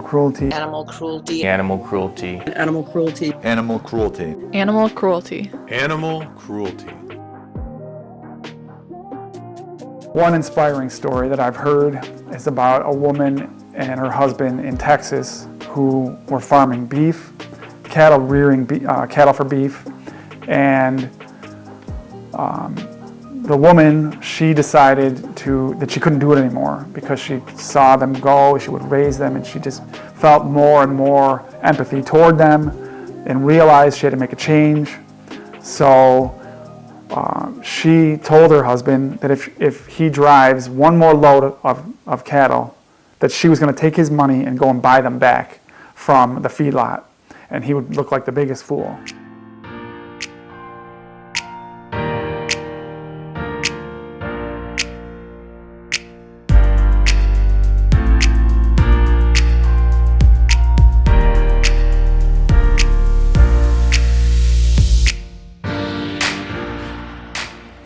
cruelty, Animal cruelty. Animal cruelty. Animal cruelty. Animal cruelty. Animal cruelty. Animal cruelty. One inspiring story that I've heard is about a woman and her husband in Texas who were farming beef, cattle, rearing cattle for beef, and the woman, she decided that she couldn't do it anymore because she saw them go, she would raise them, and she just felt more and more empathy toward them and realized she had to make a change. So she told her husband that if he drives one more load of cattle, that she was going to take his money and go and buy them back from the feedlot, and he would look like the biggest fool.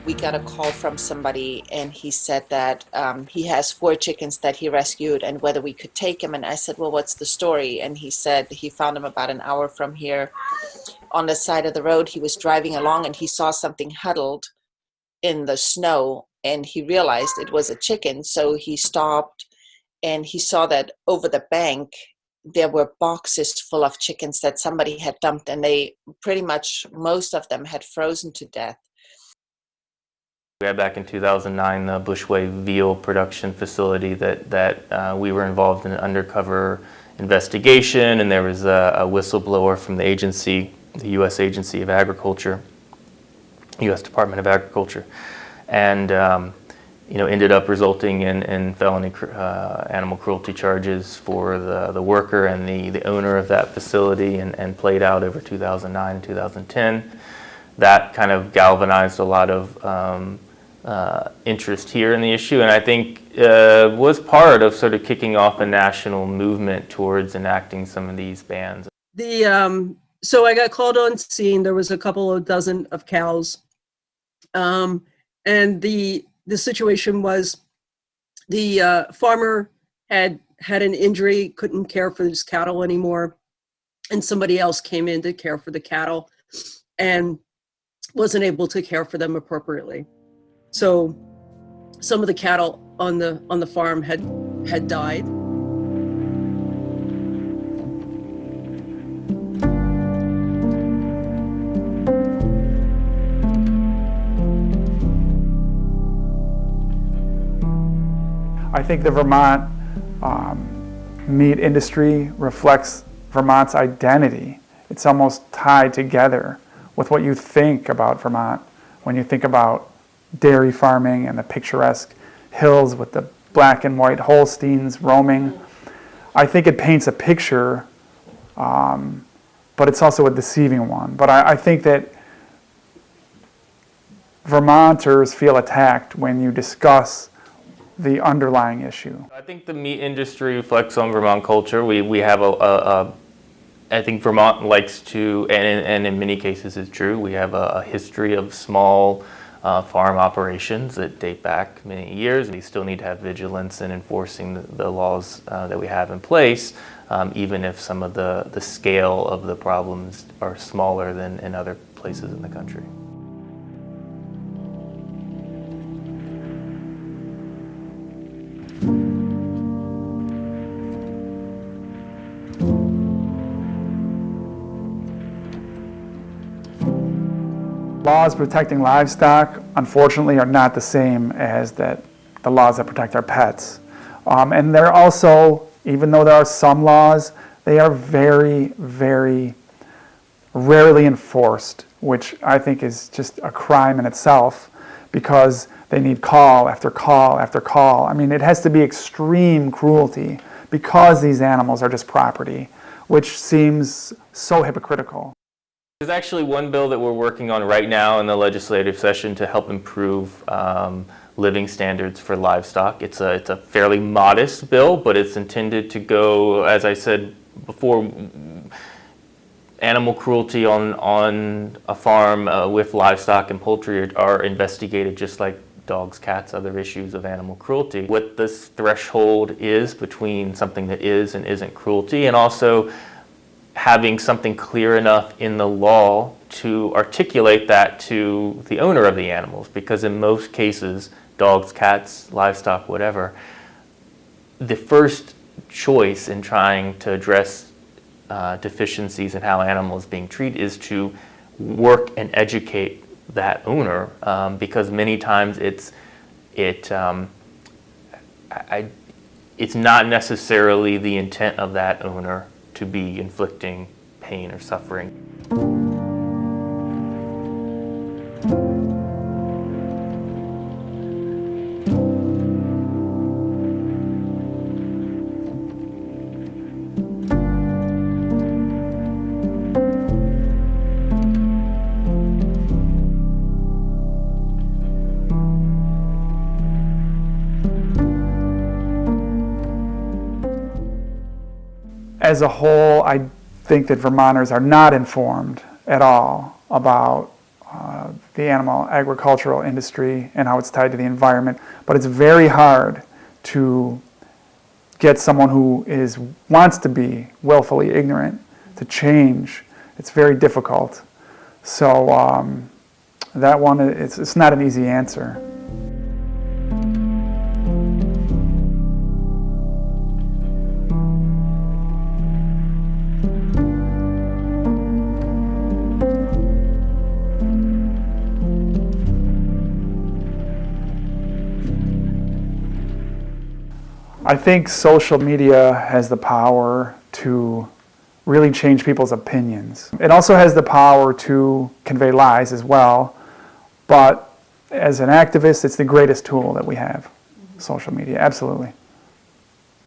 We got a call from somebody, and he said that he has 4 chickens that he rescued and whether we could take him. And I said, well, what's the story? And he said he found him about an hour from here on the side of the road. He was driving along and he saw something huddled in the snow, and he realized it was a chicken. So he stopped and he saw that over the bank there were boxes full of chickens that somebody had dumped, and they pretty much, most of them had frozen to death. We had back in 2009 the Bushway veal production facility that we were involved in an undercover investigation, and there was a whistleblower from the agency, the U.S. Agency of Agriculture, U.S. Department of Agriculture, and ended up resulting in felony animal cruelty charges for the worker and the owner of that facility, and played out over 2009 and 2010. That kind of galvanized a lot of interest here in the issue, and I think was part of sort of kicking off a national movement towards enacting some of these bans. So I got called on scene. There was a couple of dozen of cows, and the situation was the farmer had an injury, couldn't care for his cattle anymore, and somebody else came in to care for the cattle and wasn't able to care for them appropriately. So some of the cattle on the farm had died. I think the Vermont meat industry reflects Vermont's identity. It's almost tied together with what you think about Vermont when you think about dairy farming and the picturesque hills with the black and white Holsteins roaming. I think it paints a picture, but it's also a deceiving one. But I think that Vermonters feel attacked when you discuss the underlying issue. I think the meat industry reflects on Vermont culture. We have I think Vermont likes to, and in many cases it's true, we have a history of small farm operations that date back many years. We still need to have vigilance in enforcing the laws that we have in place, even if some of the scale of the problems are smaller than in other places in the country. Laws protecting livestock, unfortunately, are not the same as the laws that protect our pets. And they're also, even though there are some laws, they are very, very rarely enforced, which I think is just a crime in itself, because they need call after call after call. I mean, it has to be extreme cruelty because these animals are just property, which seems so hypocritical. There's actually one bill that we're working on right now in the legislative session to help improve living standards for livestock. It's a fairly modest bill, but it's intended to go, as I said before, animal cruelty on a farm with livestock and poultry are investigated just like dogs, cats, other issues of animal cruelty. What this threshold is between something that is and isn't cruelty, and also having something clear enough in the law to articulate that to the owner of the animals, because in most cases, dogs, cats, livestock, whatever, the first choice in trying to address deficiencies in how animals being treated is to work and educate that owner, because many times it's not necessarily the intent of that owner to be inflicting pain or suffering. As a whole, I think that Vermonters are not informed at all about the animal agricultural industry and how it's tied to the environment. But it's very hard to get someone who wants to be willfully ignorant to change. It's very difficult. So that one, it's not an easy answer. I think social media has the power to really change people's opinions. It also has the power to convey lies as well, but as an activist, it's the greatest tool that we have, social media, absolutely.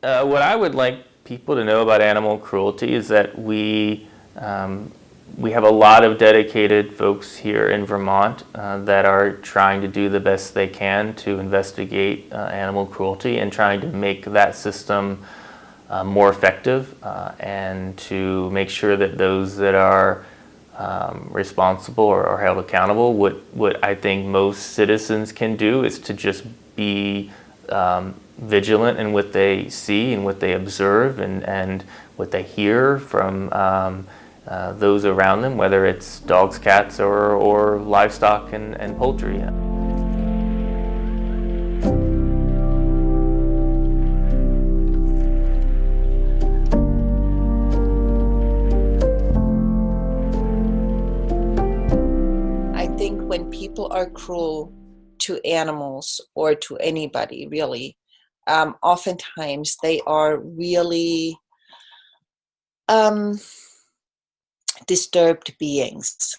What I would like people to know about animal cruelty is that we have a lot of dedicated folks here in Vermont that are trying to do the best they can to investigate animal cruelty and trying to make that system more effective and to make sure that those that are responsible or held accountable. What I think most citizens can do is to just be vigilant in what they see and what they observe and what they hear from those around them, whether it's dogs, cats, or livestock and poultry. I think when people are cruel to animals or to anybody, really, oftentimes they are really disturbed beings.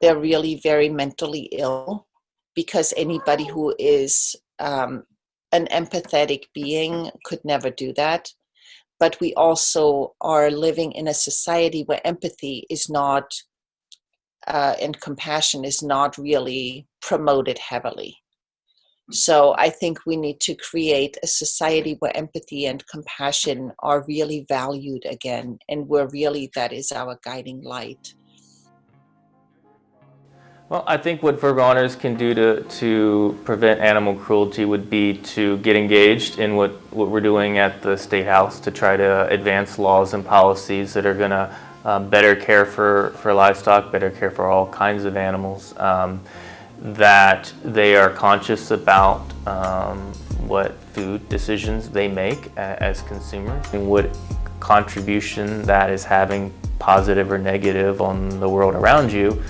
They're really very mentally ill, because anybody who is an empathetic being could never do that. But we also are living in a society where empathy is not and compassion is not really promoted heavily. So I think we need to create a society where empathy and compassion are really valued again, and where really that is our guiding light. Well, I think what Vermonters can do to prevent animal cruelty would be to get engaged in what we're doing at the State House to try to advance laws and policies that are going to better care for livestock, better care for all kinds of animals, that they are conscious about what food decisions they make as consumers and what contribution that is having, positive or negative, on the world around you.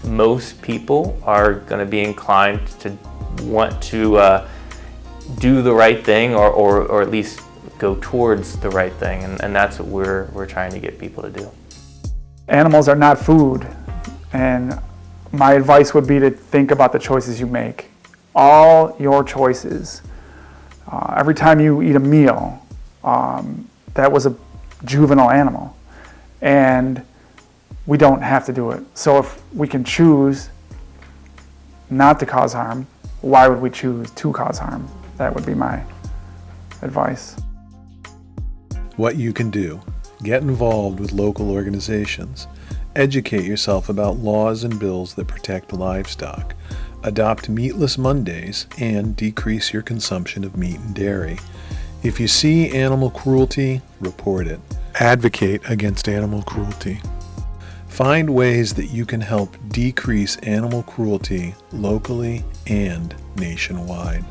Most people are going to be inclined to want to do the right thing or at least go towards the right thing, and that's what we're trying to get people to do. Animals are not food, and my advice would be to think about the choices you make. All your choices. Every time you eat a meal, that was a juvenile animal, and we don't have to do it. So if we can choose not to cause harm, why would we choose to cause harm? That would be my advice. What you can do: get involved with local organizations, educate yourself about laws and bills that protect livestock, adopt meatless Mondays, and decrease your consumption of meat and dairy. If you see animal cruelty, report it. Advocate against animal cruelty. Find ways that you can help decrease animal cruelty locally and nationwide.